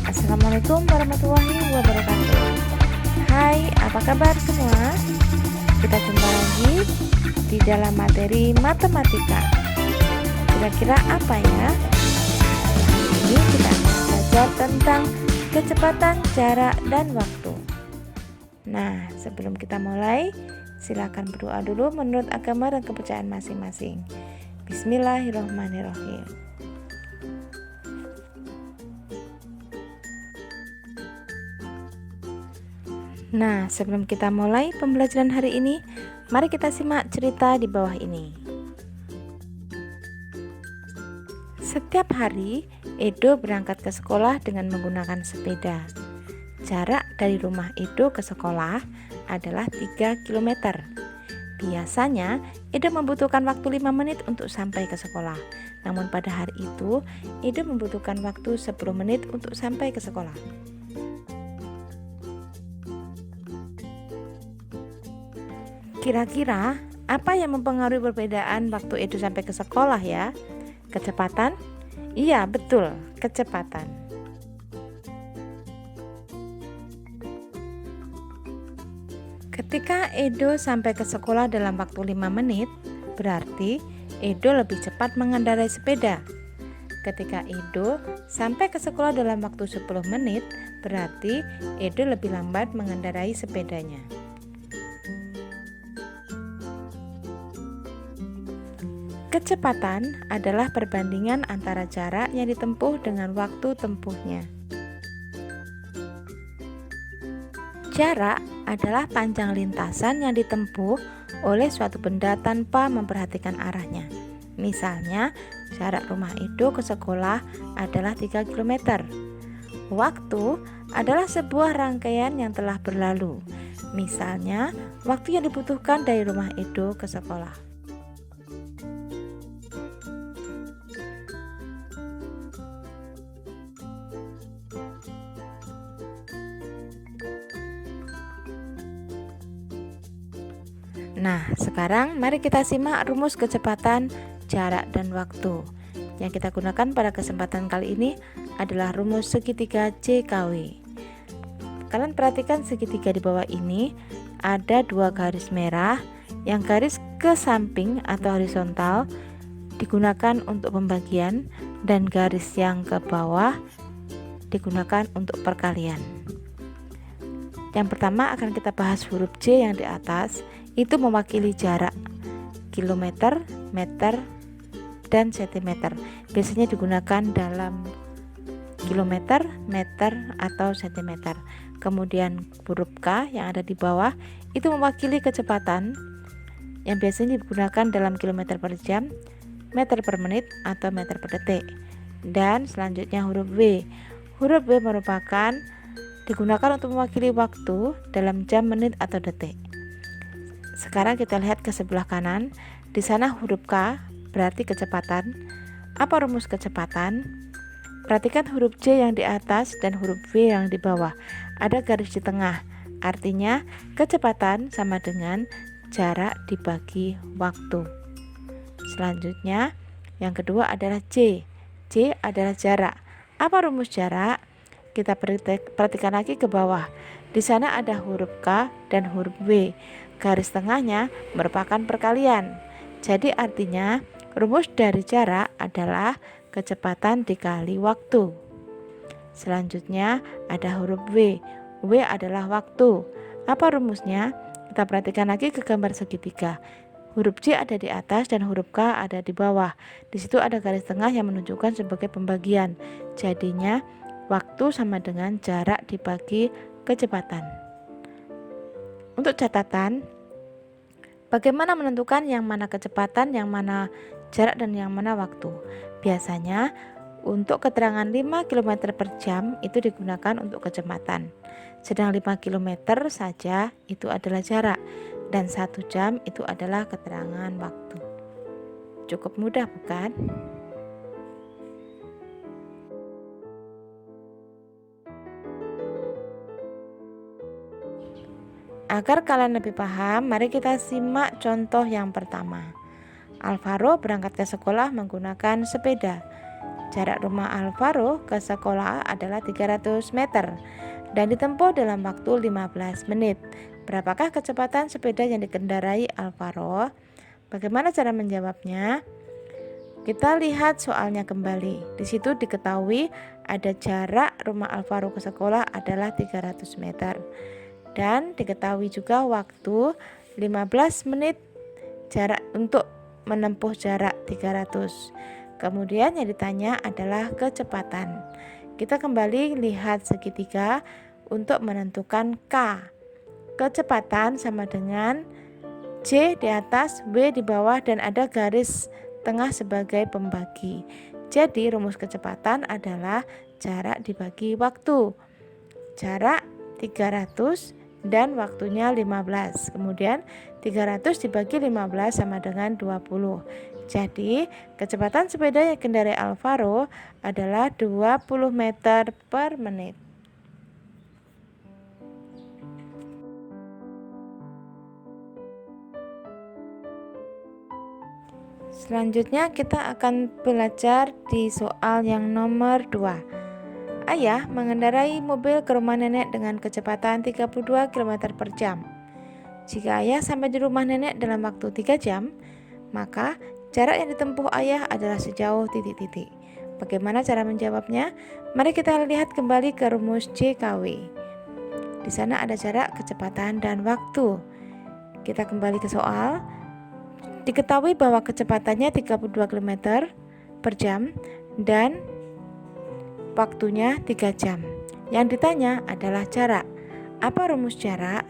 Assalamualaikum warahmatullahi wabarakatuh. Hai, apa kabar semua? Kita jumpa lagi di dalam materi matematika. Kira-kira apa ya? Ini kita akan belajar tentang kecepatan, jarak, dan waktu. Nah, sebelum kita mulai, silakan berdoa dulu menurut agama dan kepercayaan masing-masing. Bismillahirrahmanirrahim. Nah, sebelum kita mulai pembelajaran hari ini, mari kita simak cerita di bawah ini. Setiap hari, Edo berangkat ke sekolah dengan menggunakan sepeda. Jarak dari rumah Edo ke sekolah adalah 3 km. Biasanya, Edo membutuhkan waktu 5 menit untuk sampai ke sekolah. Namun pada hari itu, Edo membutuhkan waktu 10 menit untuk sampai ke sekolah. Kira-kira apa yang mempengaruhi perbedaan waktu Edo sampai ke sekolah ya? Kecepatan? Iya, betul, kecepatan. Ketika Edo sampai ke sekolah dalam waktu 5 menit, berarti Edo lebih cepat mengendarai sepeda. Ketika Edo sampai ke sekolah dalam waktu 10 menit, berarti Edo lebih lambat mengendarai sepedanya. Kecepatan adalah perbandingan antara jarak yang ditempuh dengan waktu tempuhnya. Jarak adalah panjang lintasan yang ditempuh oleh suatu benda tanpa memperhatikan arahnya. Misalnya, jarak rumah Edo ke sekolah adalah 3 km. Waktu adalah sebuah rangkaian yang telah berlalu. Misalnya, waktu yang dibutuhkan dari rumah Edo ke sekolah. Nah, sekarang mari kita simak rumus kecepatan, jarak, dan waktu. Yang kita gunakan pada kesempatan kali ini adalah rumus segitiga JKW. Kalian perhatikan segitiga di bawah ini ada 2 garis merah. Yang garis ke samping atau horizontal digunakan untuk pembagian dan garis yang ke bawah digunakan untuk perkalian. Yang pertama akan kita bahas huruf J yang di atas. Itu mewakili jarak kilometer, meter, dan sentimeter. Biasanya digunakan dalam kilometer, meter, atau sentimeter. Kemudian huruf K yang ada di bawah itu mewakili kecepatan yang biasanya digunakan dalam kilometer per jam, meter per menit, atau meter per detik. Dan selanjutnya huruf W. Huruf W merupakan digunakan untuk mewakili waktu dalam jam, menit, atau detik. Sekarang kita lihat ke sebelah kanan. Di sana huruf K berarti kecepatan. Apa rumus kecepatan? Perhatikan huruf J yang di atas dan huruf V yang di bawah. Ada garis di tengah. Artinya kecepatan sama dengan jarak dibagi waktu. Selanjutnya yang kedua adalah J. J adalah jarak. Apa rumus jarak? Kita perhatikan lagi ke bawah. Di sana ada huruf K dan huruf W. Garis tengahnya merupakan perkalian. Jadi artinya rumus dari jarak adalah kecepatan dikali waktu. Selanjutnya ada huruf W. W adalah waktu. Apa rumusnya? Kita perhatikan lagi ke gambar segitiga. Huruf J ada di atas dan huruf K ada di bawah. Di situ ada garis tengah yang menunjukkan sebagai pembagian. Jadinya waktu sama dengan jarak dibagi kecepatan. Untuk catatan, bagaimana menentukan yang mana kecepatan, yang mana jarak, dan yang mana waktu? Biasanya untuk keterangan 5 km per jam itu digunakan untuk kecepatan. Sedang 5 km saja itu adalah jarak, dan 1 jam itu adalah keterangan waktu. Cukup mudah bukan? Agar kalian lebih paham, mari kita simak contoh yang pertama. Alvaro berangkat ke sekolah menggunakan sepeda. Jarak rumah Alvaro ke sekolah adalah 300 meter dan ditempuh dalam waktu 15 menit. Berapakah kecepatan sepeda yang dikendarai Alvaro? Bagaimana cara menjawabnya? Kita lihat soalnya kembali. Di situ diketahui ada jarak rumah Alvaro ke sekolah adalah 300 meter. Dan diketahui juga waktu 15 menit jarak untuk menempuh jarak 300. Kemudian yang ditanya adalah kecepatan. Kita kembali lihat segitiga untuk menentukan K. Kecepatan sama dengan J di atas, W di bawah, dan ada garis tengah sebagai pembagi. Jadi rumus kecepatan adalah jarak dibagi waktu. Jarak 300 dan waktunya 15. Kemudian 300 dibagi 15 sama dengan 20. Jadi kecepatan sepeda yang dikendarai Alvaro adalah 20 meter per menit. Selanjutnya kita akan belajar di soal yang nomor 2. Ayah mengendarai mobil ke rumah nenek dengan kecepatan 32 km per jam. Jika ayah sampai di rumah nenek dalam waktu 3 jam, maka jarak yang ditempuh ayah adalah sejauh titik-titik. Bagaimana cara menjawabnya? Mari kita lihat kembali ke rumus JKW. Di sana ada jarak, kecepatan, dan waktu. Kita kembali ke soal. Diketahui bahwa kecepatannya 32 km per jam dan waktunya 3 jam. Yang ditanya adalah jarak. Apa rumus jarak?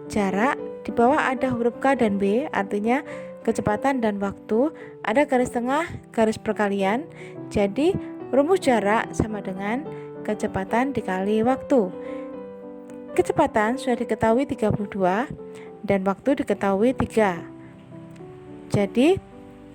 Jarak di bawah ada huruf K dan B, artinya kecepatan dan waktu, ada garis tengah, garis perkalian. Jadi rumus jarak sama dengan kecepatan dikali waktu. Kecepatan sudah diketahui 32 dan waktu diketahui 3. Jadi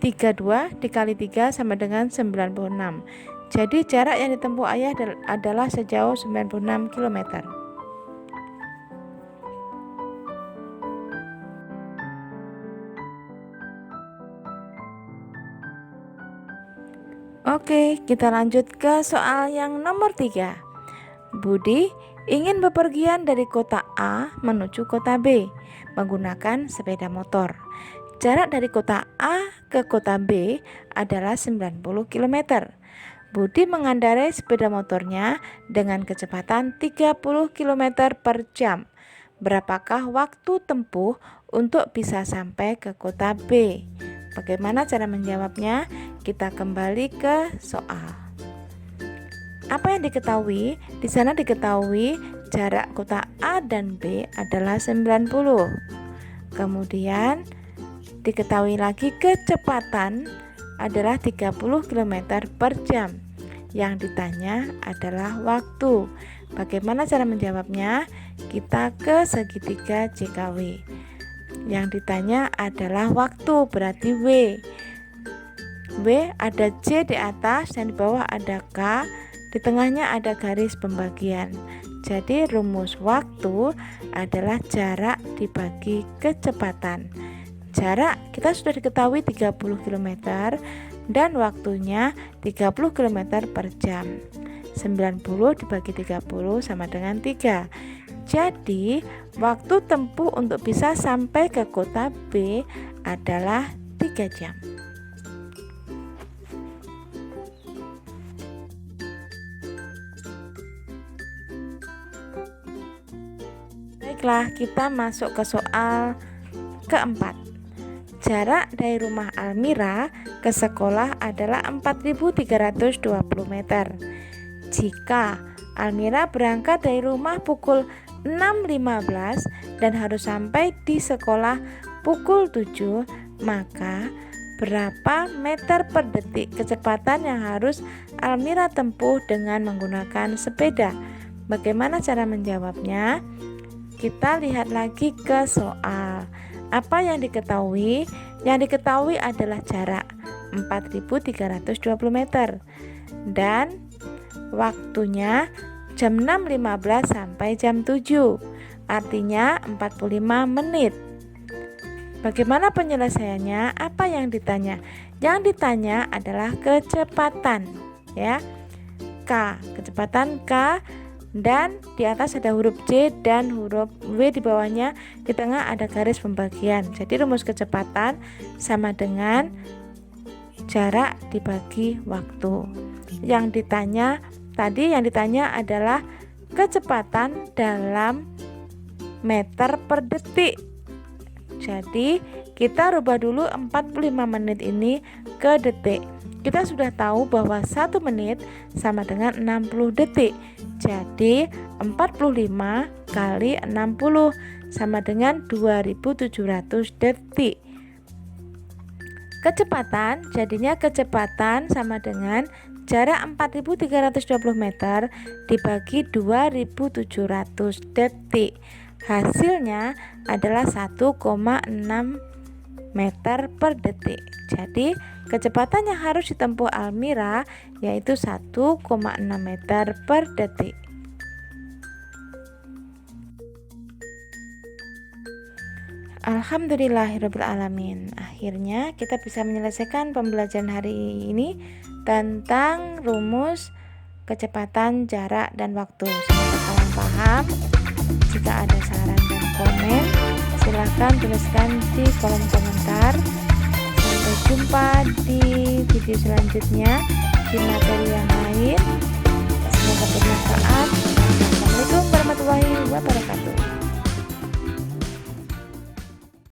32 dikali 3 sama dengan 96. Jadi jarak yang ditempuh ayah adalah sejauh 96 km. Oke, kita lanjut ke soal yang nomor 3. Budi ingin bepergian dari kota A menuju kota B menggunakan sepeda motor. Jarak dari kota A ke kota B adalah 90 km. Budi mengendarai sepeda motornya dengan kecepatan 30 km per jam. Berapakah waktu tempuh untuk bisa sampai ke kota B? Bagaimana cara menjawabnya? Kita kembali ke soal. Apa yang diketahui? Di sana diketahui jarak kota A dan B adalah 90. Kemudian diketahui lagi kecepatan adalah 30 km per jam. Yang ditanya adalah waktu. Bagaimana cara menjawabnya? Kita ke segitiga JKW. Yang ditanya adalah waktu, berarti W. W ada J di atas dan di bawah ada K. Di tengahnya ada garis pembagian. Jadi rumus waktu adalah jarak dibagi kecepatan. Jarak kita sudah diketahui 30 km dan waktunya 30 km per jam. 90 dibagi 30 sama dengan 3. Jadi waktu tempuh untuk bisa sampai ke kota B adalah 3 jam. Baiklah, kita masuk ke soal keempat. Jarak dari rumah Almira ke sekolah adalah 4.320 meter. Jika Almira berangkat dari rumah pukul 6.15 dan harus sampai di sekolah pukul 7, maka berapa meter per detik kecepatan yang harus Almira tempuh dengan menggunakan sepeda? Bagaimana cara menjawabnya? Kita lihat lagi ke soal. Apa yang diketahui? Yang diketahui adalah jarak 4.320 meter dan waktunya jam 6.15 sampai jam 7, artinya 45 menit. Bagaimana penyelesaiannya? Apa yang ditanya? Yang ditanya adalah kecepatan. ya. K, kecepatan K, dan di atas ada huruf C dan huruf W di bawahnya, di tengah ada garis pembagian. Jadi rumus kecepatan sama dengan jarak dibagi waktu. Yang ditanya adalah kecepatan dalam meter per detik. Jadi kita rubah dulu 45 menit ini ke detik. Kita sudah tahu bahwa 1 menit sama dengan 60 detik. Jadi 45 kali 60 sama dengan 2700 detik. Kecepatan sama dengan jarak 4320 meter dibagi 2700 detik. Hasilnya adalah 1,6 meter per detik. Jadi kecepatan yang harus ditempuh Almira yaitu 1,6 meter per detik. Alhamdulillahirrabbilalamin. Akhirnya kita bisa menyelesaikan pembelajaran hari ini tentang rumus kecepatan, jarak, dan waktu. Semoga kalian paham. Jika ada saran dan komen, silahkan tuliskan di kolom komentar. Sampai jumpa di video selanjutnya di materi yang lain. Semoga bermanfaat. Assalamualaikum warahmatullahi wabarakatuh.